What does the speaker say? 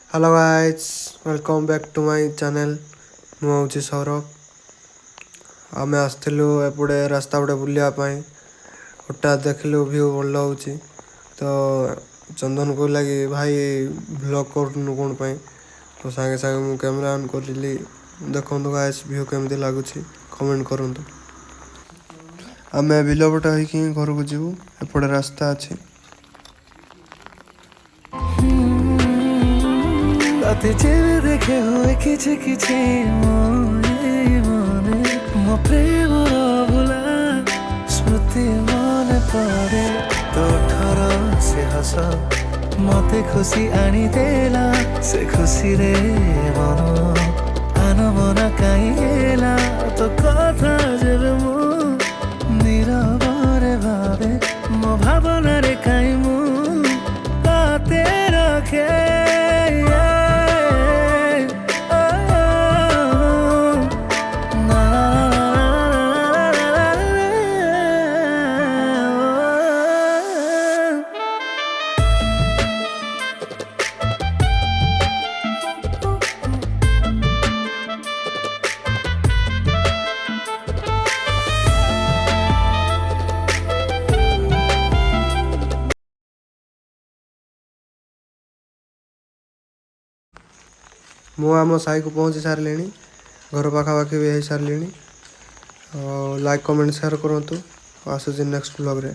Hello guys, welcome back to my channel. मुझे सौरभ। आम आसलु एपटे रास्ता पटे बुलापाई हठात देखलु व्यू भल हो तो चंदन को लगी भाई ब्लॉग करूँ कौन पाई तो सागे सागे मु कैमेरा ऑन कर देखो गाइस व्यू केमती लगुच कमेंट करूँ। आम बिल पटे होइक घर को जीवु एपटे रास्ता अच्छी राते जेबे देखे हुए किछि किछि मने मो प्रेमर भुला स्मृति मने पड़े तोठर से हस मते खुशी आनी देला से खुशी रे मन आन मन काइला तो कथा जेबे मु नीरବରେ भावे मो भावना रे काई मु बाते रखे मु आम साई को पहुँची सारे घर पाखापाखि भी हो सारे। लाइक कमेंट शेयर करूँ। आसूँ नेक्स्ट ब्लॉग रे।